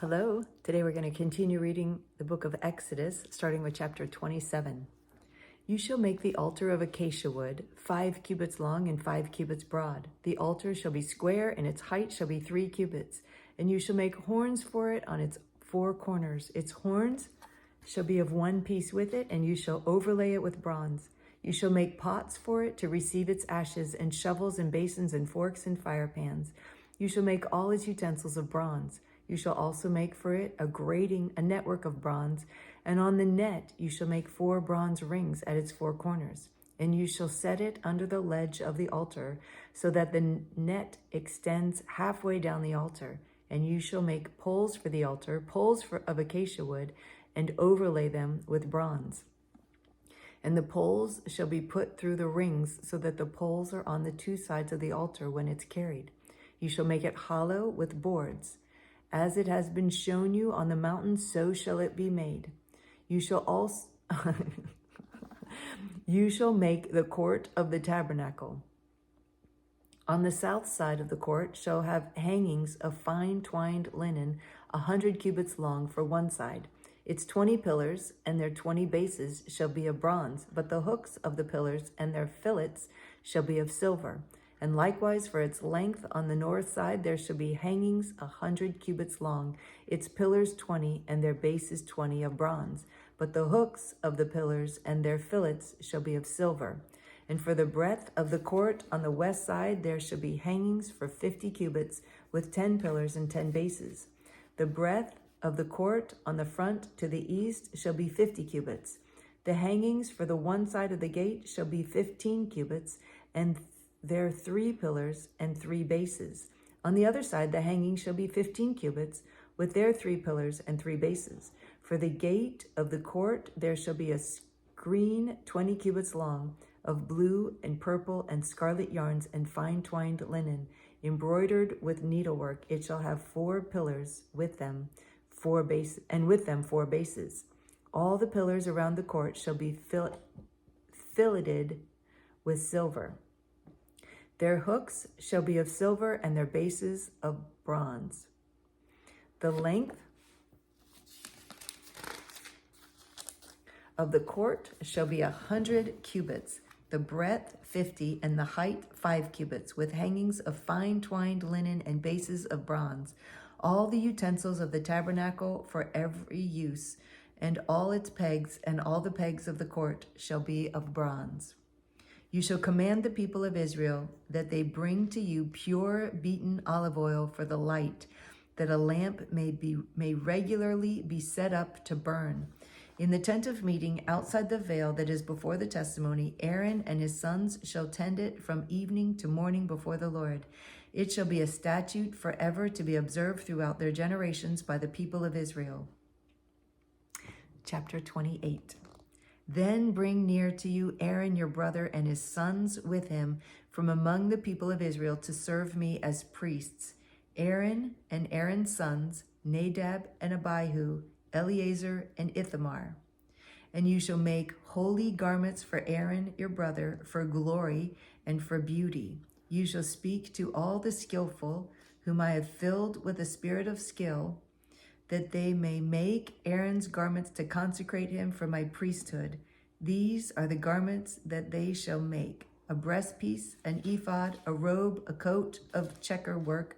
Hello. Today we're going to continue reading the book of Exodus, starting with chapter 27. You shall make the altar of acacia wood, 5 cubits long and 5 cubits broad. The altar shall be square, and its height shall be 3 cubits. And you shall make horns for it on its 4 corners. Its horns shall be of one piece with it, and you shall overlay it with bronze. You shall make pots for it to receive its ashes, and shovels and basins and forks and fire pans. You shall make all its utensils of bronze. You shall also make for it a network of bronze, and on the net you shall make 4 bronze rings at its 4 corners. And you shall set it under the ledge of the altar, so that the net extends halfway down the altar. And you shall make poles for the altar, of acacia wood, and overlay them with bronze. And the poles shall be put through the rings, so that the poles are on the 2 sides of the altar when it's carried. You shall make it hollow with boards. As it has been shown you on the mountain, so shall it be made. You shall also you shall make the court of the tabernacle. On the south side of the court shall have hangings of fine twined linen, 100 cubits long for one side. Its 20 pillars and their 20 bases shall be of bronze, but the hooks of the pillars and their fillets shall be of silver. And likewise for its length on the north side there shall be hangings 100 cubits long, its pillars 20, and their bases 20 of bronze. But the hooks of the pillars and their fillets shall be of silver. And for the breadth of the court on the west side there shall be hangings for 50 cubits, with 10 pillars and 10 bases. The breadth of the court on the front to the east shall be 50 cubits. The hangings for the one side of the gate shall be 15 cubits, and their 3 pillars and 3 bases. On the other side, the hanging shall be 15 cubits, with their 3 pillars and 3 bases. For the gate of the court, there shall be a screen 20 cubits long, of blue and purple and scarlet yarns and fine twined linen, embroidered with needlework. It shall have 4 pillars with them, 4 bases, and with them 4 bases. All the pillars around the court shall be filleted with silver. Their hooks shall be of silver, and their bases of bronze. The length of the court shall be 100 cubits, the breadth 50, and the height 5 cubits, with hangings of fine twined linen and bases of bronze. All the utensils of the tabernacle for every use, and all its pegs, and all the pegs of the court shall be of bronze. You shall command the people of Israel that they bring to you pure beaten olive oil for the light, that a lamp may regularly be set up to burn. In the tent of meeting outside the veil that is before the testimony, Aaron and his sons shall tend it from evening to morning before the Lord. It shall be a statute forever to be observed throughout their generations by the people of Israel. Chapter 28. Then bring near to you Aaron your brother and his sons with him from among the people of Israel to serve me as priests. Aaron and Aaron's sons, Nadab and Abihu, Eleazar and Ithamar. And you shall make holy garments for Aaron your brother, for glory and for beauty. You shall speak to all the skillful, whom I have filled with a spirit of skill, that they may make Aaron's garments to consecrate him for my priesthood. These are the garments that they shall make: a breastpiece, an ephod, a robe, a coat of checker work,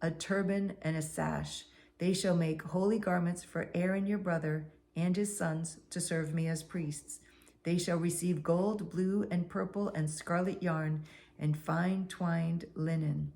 a turban, and a sash. They shall make holy garments for Aaron your brother and his sons to serve me as priests. They shall receive gold, blue, and purple, and scarlet yarn, and fine twined linen.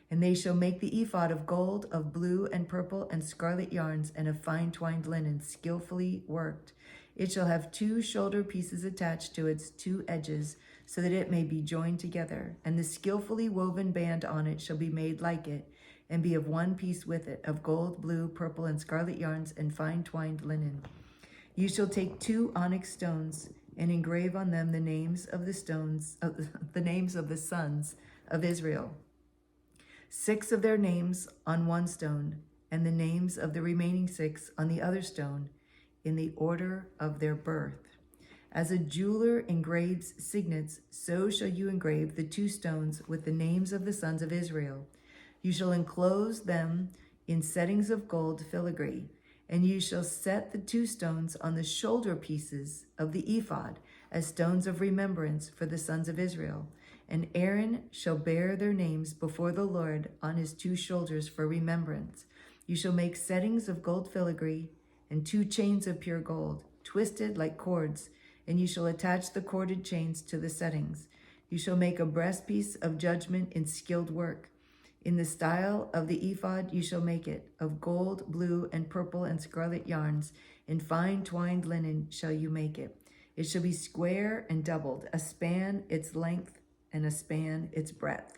And they shall make the ephod of gold, of blue, and purple, and scarlet yarns, and of fine twined linen, skillfully worked. It shall have 2 shoulder pieces attached to its 2 edges, so that it may be joined together. And the skillfully woven band on it shall be made like it, and be of one piece with it, of gold, blue, purple, and scarlet yarns, and fine twined linen. You shall take 2 onyx stones, and engrave on them the names of the sons of Israel. 6 of their names on one stone, and the names of the remaining 6 on the other stone, in the order of their birth. As a jeweler engraves signets, so shall you engrave the 2 stones with the names of the sons of Israel. You shall enclose them in settings of gold filigree. And you shall set the 2 stones on the shoulder pieces of the ephod as stones of remembrance for the sons of Israel. And Aaron shall bear their names before the Lord on his 2 shoulders for remembrance. You shall make settings of gold filigree and 2 chains of pure gold, twisted like cords, and you shall attach the corded chains to the settings. You shall make a breastpiece of judgment in skilled work. In the style of the ephod you shall make it, of gold, blue, and purple and scarlet yarns. In fine twined linen shall you make it. It shall be square and doubled, a span its length and a span its breadth.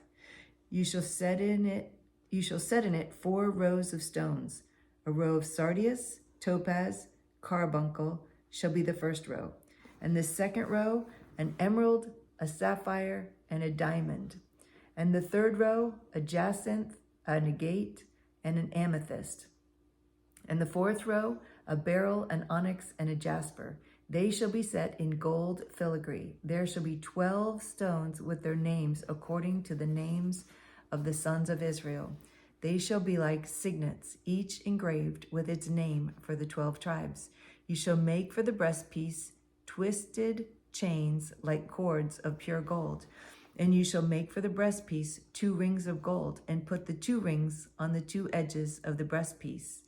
You shall set in it 4 rows of stones. A row of sardius, topaz, carbuncle shall be the first row, and the second row an emerald, a sapphire, and a diamond. And the third row, a jacinth, an agate, and an amethyst. And the fourth row, a beryl, an onyx, and a jasper. They shall be set in gold filigree. There shall be 12 stones with their names according to the names of the sons of Israel. They shall be like signets, each engraved with its name for the 12 tribes. You shall make for the breastpiece twisted chains like cords of pure gold. And you shall make for the breastpiece 2 rings of gold, and put the 2 rings on the 2 edges of the breastpiece.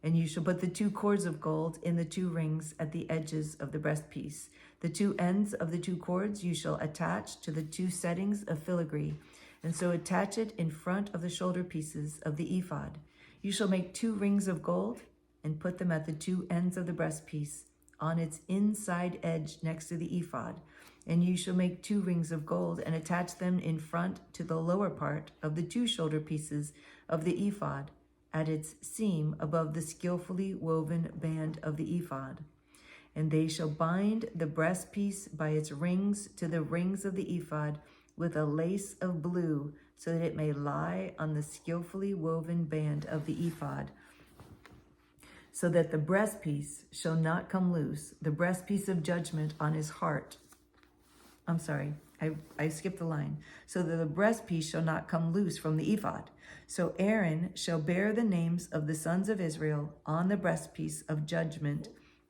And you shall put the 2 cords of gold in the 2 rings at the edges of the breastpiece. The 2 ends of the 2 cords you shall attach to the 2 settings of filigree, and so attach it in front of the shoulder pieces of the ephod. You shall make 2 rings of gold, and put them at the 2 ends of the breastpiece, on its inside edge next to the ephod. And you shall make 2 rings of gold, and attach them in front to the lower part of the 2 shoulder pieces of the ephod, at its seam above the skillfully woven band of the ephod. And they shall bind the breastpiece by its rings to the rings of the ephod with a lace of blue, so that it may lie on the skillfully woven band of the ephod, so that the breastpiece shall not come loose, the breastpiece of judgment on his heart. I skipped the line. So that the breastpiece shall not come loose from the ephod. So Aaron shall bear the names of the sons of Israel on the breastpiece of judgment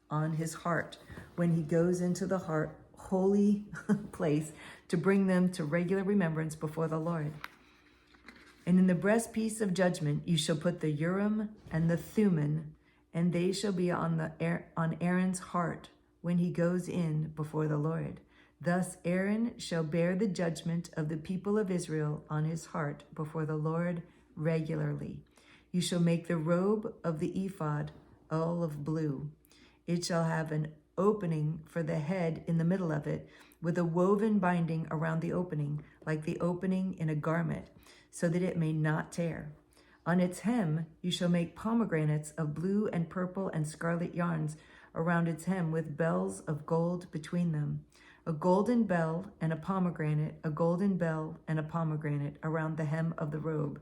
on his heart, when he goes into the holy place to bring them to regular remembrance before the Lord. And in the breastpiece of judgment you shall put the Urim and the Thummim, and they shall be on Aaron's heart when he goes in before the Lord. Thus Aaron shall bear the judgment of the people of Israel on his heart before the Lord regularly. You shall make the robe of the ephod olive blue. It shall have an opening for the head in the middle of it, with a woven binding around the opening, like the opening in a garment, so that it may not tear. On its hem you shall make pomegranates of blue and purple and scarlet yarns around its hem, with bells of gold between them. A golden bell and a pomegranate, a golden bell and a pomegranate around the hem of the robe.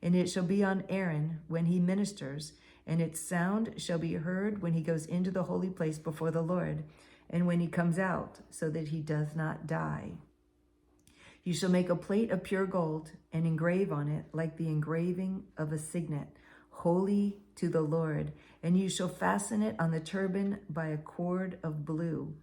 And it shall be on Aaron when he ministers, and its sound shall be heard when he goes into the holy place before the Lord, and when he comes out, so that he does not die. You shall make a plate of pure gold, and engrave on it like the engraving of a signet, holy to the Lord. And you shall fasten it on the turban by a cord of blue.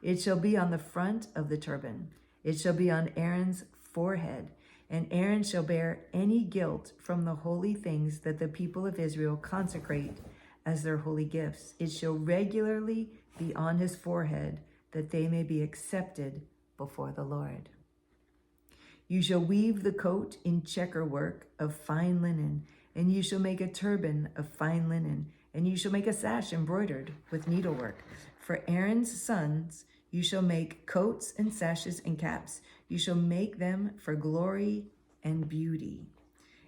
It shall be on the front of the turban. It shall be on Aaron's forehead. And Aaron shall bear any guilt from the holy things that the people of Israel consecrate as their holy gifts. It shall regularly be on his forehead, that they may be accepted before the Lord. You shall weave the coat in checker work of fine linen, and you shall make a turban of fine linen, and you shall make a sash embroidered with needlework. For Aaron's sons you shall make coats and sashes and caps. You shall make them for glory and beauty.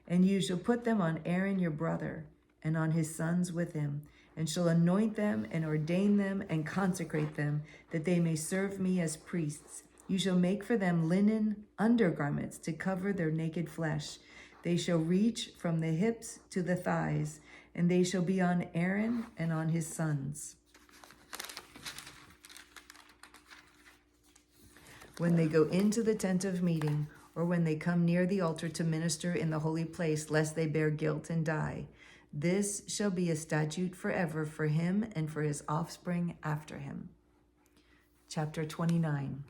And you shall put them on Aaron your brother, and on his sons with him, and shall anoint them and ordain them and consecrate them, that they may serve me as priests. You shall make for them linen undergarments to cover their naked flesh. They shall reach from the hips to the thighs, and they shall be on Aaron and on his sons. When they go into the tent of meeting, or when they come near the altar to minister in the holy place, lest they bear guilt and die. This shall be a statute forever for him and for his offspring after him. Chapter 29.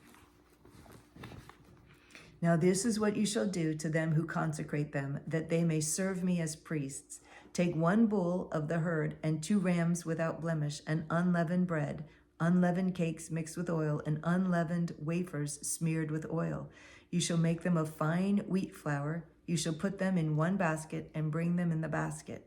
Now this is what you shall do to them who consecrate them, that they may serve me as priests. Take 1 bull of the herd and 2 rams without blemish, and unleavened bread, unleavened cakes mixed with oil, and unleavened wafers smeared with oil. You shall make them of fine wheat flour. You shall put them in 1 basket and bring them in the basket.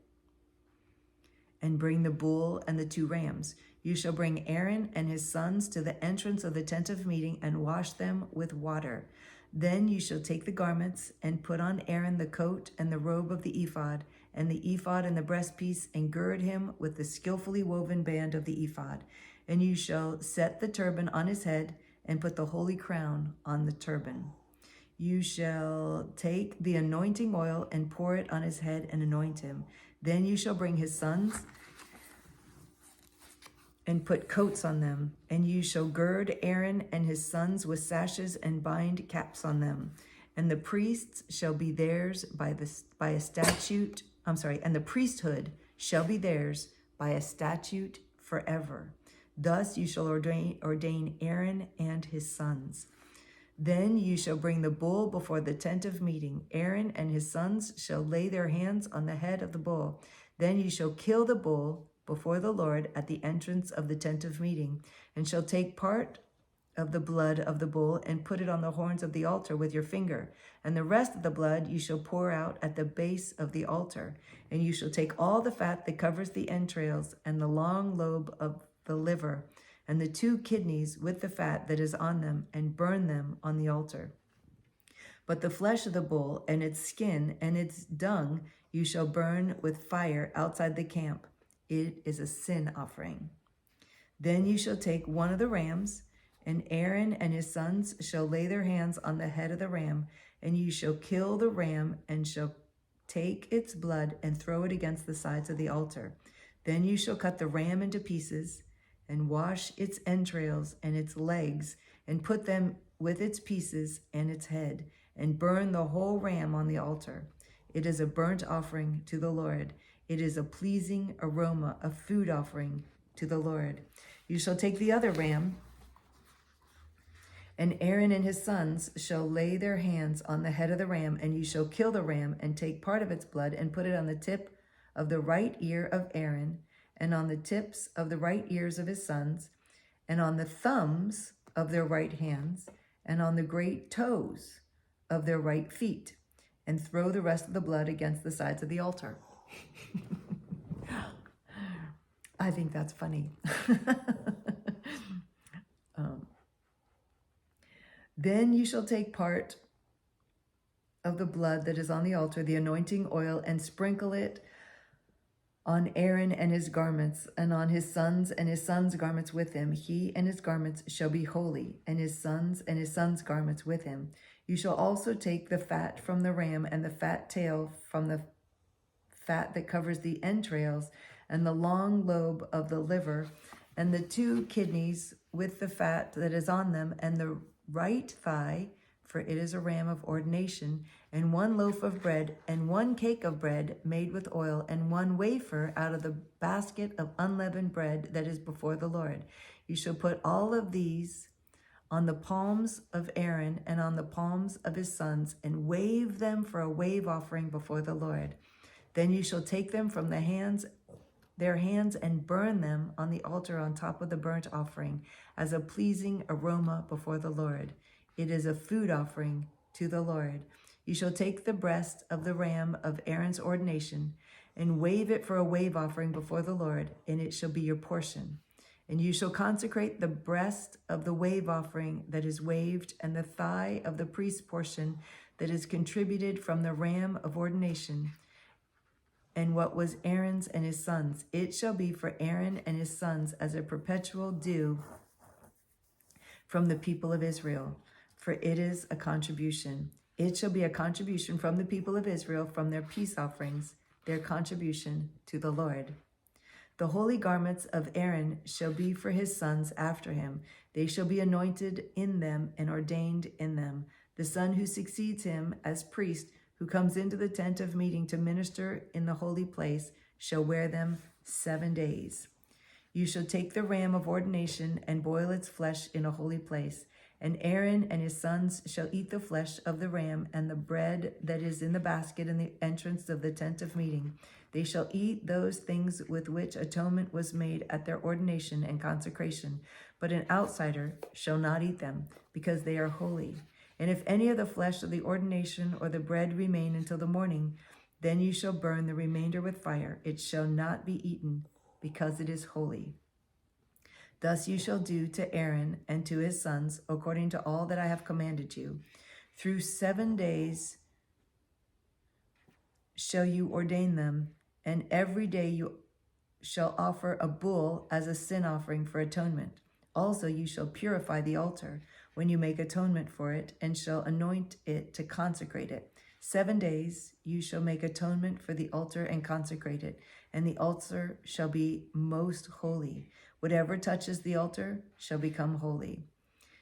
And bring the bull and the 2 rams. You shall bring Aaron and his sons to the entrance of the tent of meeting and wash them with water. Then you shall take the garments and put on Aaron the coat and the robe of the ephod, and the ephod and the breastpiece, and gird him with the skillfully woven band of the ephod. And you shall set the turban on his head and put the holy crown on the turban. You shall take the anointing oil and pour it on his head and anoint him. Then you shall bring his sons and put coats on them, and you shall gird Aaron and his sons with sashes and bind caps on them. And the priests shall be theirs by a statute. And the priesthood shall be theirs by a statute forever. Thus you shall ordain Aaron and his sons. Then you shall bring the bull before the tent of meeting. Aaron and his sons shall lay their hands on the head of the bull. Then you shall kill the bull before the Lord at the entrance of the tent of meeting, and shall take part of the blood of the bull and put it on the horns of the altar with your finger. And the rest of the blood you shall pour out at the base of the altar. And you shall take all the fat that covers the entrails and the long lobe of the liver, and the 2 kidneys with the fat that is on them, and burn them on the altar. But the flesh of the bull and its skin and its dung you shall burn with fire outside the camp. It is a sin offering. Then you shall take 1 of the rams, and Aaron and his sons shall lay their hands on the head of the ram, and you shall kill the ram, and shall take its blood and throw it against the sides of the altar. Then you shall cut the ram into pieces, and wash its entrails and its legs, and put them with its pieces and its head, and burn the whole ram on the altar. It is a burnt offering to the Lord. It is a pleasing aroma, a food offering to the Lord. You shall take the other ram, and Aaron and his sons shall lay their hands on the head of the ram, and you shall kill the ram, and take part of its blood, and put it on the tip of the right ear of Aaron, and on the tips of the right ears of his sons, and on the thumbs of their right hands, and on the great toes of their right feet, and throw the rest of the blood against the sides of the altar. I think that's funny. Then you shall take part of the blood that is on the altar, the anointing oil, and sprinkle it on Aaron and his garments, and on his sons and his sons' garments with him. He and his garments shall be holy, and his sons garments with him. You shall also take the fat from the ram, and the fat tail from the fat that covers the entrails, and the long lobe of the liver, and the 2 kidneys with the fat that is on them, and the right thigh, for it is a ram of ordination, and 1 loaf of bread, and 1 cake of bread made with oil, and 1 wafer out of the basket of unleavened bread that is before the Lord. You shall put all of these on the palms of Aaron and on the palms of his sons, and wave them for a wave offering before the Lord. Then you shall take them from their hands and burn them on the altar on top of the burnt offering as a pleasing aroma before the Lord. It is a food offering to the Lord. You shall take the breast of the ram of Aaron's ordination and wave it for a wave offering before the Lord, and it shall be your portion. And you shall consecrate the breast of the wave offering that is waved, and the thigh of the priest's portion that is contributed from the ram of ordination, and what was Aaron's and his sons. It shall be for Aaron and his sons as a perpetual due from the people of Israel, for it is a contribution. It shall be a contribution from the people of Israel from their peace offerings, their contribution to the Lord. The holy garments of Aaron shall be for his sons after him. They shall be anointed in them and ordained in them. The son who succeeds him as priest, who comes into the tent of meeting to minister in the holy place, shall wear them 7 days. You shall take the ram of ordination and boil its flesh in a holy place. And Aaron and his sons shall eat the flesh of the ram and the bread that is in the basket in the entrance of the tent of meeting. They shall eat those things with which atonement was made at their ordination and consecration. But an outsider shall not eat them, because they are holy. And if any of the flesh of the ordination or the bread remain until the morning, then you shall burn the remainder with fire. It shall not be eaten, because it is holy. Thus you shall do to Aaron and to his sons, according to all that I have commanded you. Through 7 days shall you ordain them, and every day you shall offer a bull as a sin offering for atonement. Also you shall purify the altar when you make atonement for it, and shall anoint it to consecrate it. 7 days you shall make atonement for the altar and consecrate it, and the altar shall be most holy. Whatever touches the altar shall become holy.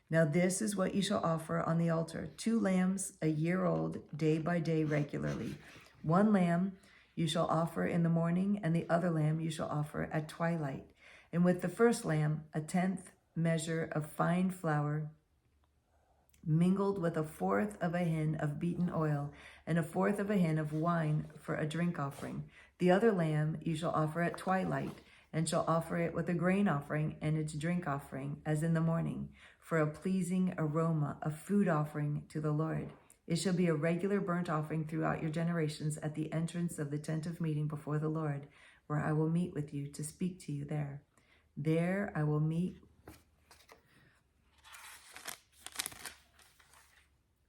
Now this is what you shall offer on the altar: 2 lambs a year old, day by day regularly. 1 lamb you shall offer in the morning, and the other lamb you shall offer at twilight. And with the first lamb, 1/10 measure of fine flour, mingled with 1/4 of a hin of beaten oil, and 1/4 of a hin of wine for a drink offering. The other lamb you shall offer at twilight, and shall offer it with a grain offering and its drink offering, as in the morning, for a pleasing aroma, a food offering to the Lord. It shall be a regular burnt offering throughout your generations at the entrance of the tent of meeting before the Lord, where I will meet with you to speak to you there. There I will meet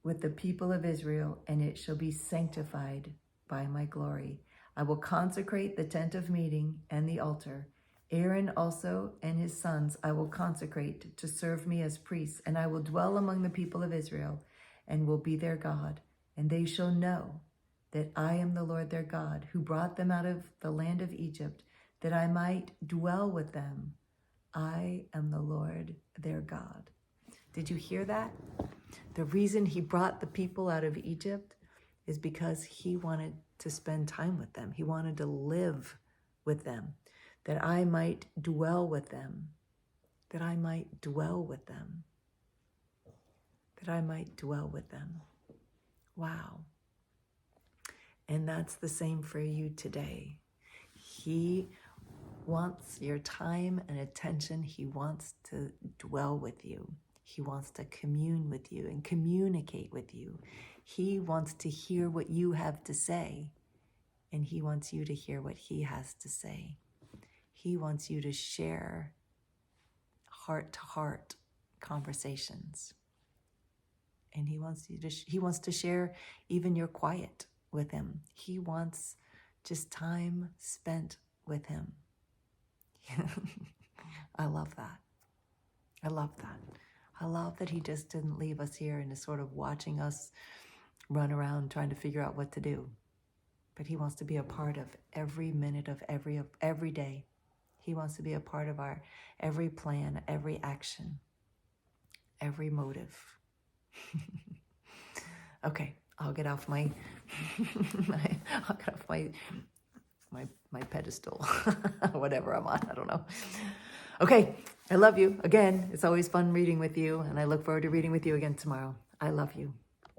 with the people of Israel, and it shall be sanctified by my glory. I will consecrate the tent of meeting and the altar. Aaron also and his sons I will consecrate to serve me as priests, and I will dwell among the people of Israel, and will be their God. And they shall know that I am the Lord their God, who brought them out of the land of Egypt, that I might dwell with them. I am the Lord their God. Did you hear that? The reason he brought the people out of Egypt is because he wanted to spend time with them. He wanted to live with them, that I might dwell with them, that I might dwell with them, that I might dwell with them. Wow. And that's the same for you today. He wants your time and attention. He wants to dwell with you. He wants to commune with you and communicate with you. He wants to hear what you have to say, and he wants you to hear what he has to say. He wants you to share heart-to-heart conversations. And he wants to share even your quiet with him. He wants just time spent with him. I love that. I love that. I love that he just didn't leave us here and is sort of watching us run around trying to figure out what to do. But he wants to be a part of every minute of every day. He wants to be a part of our every plan, every action, every motive. Okay, I'll get off my my pedestal, whatever I'm on. I don't know. Okay, I love you. Again, it's always fun reading with you, and I look forward to reading with you again tomorrow. I love you.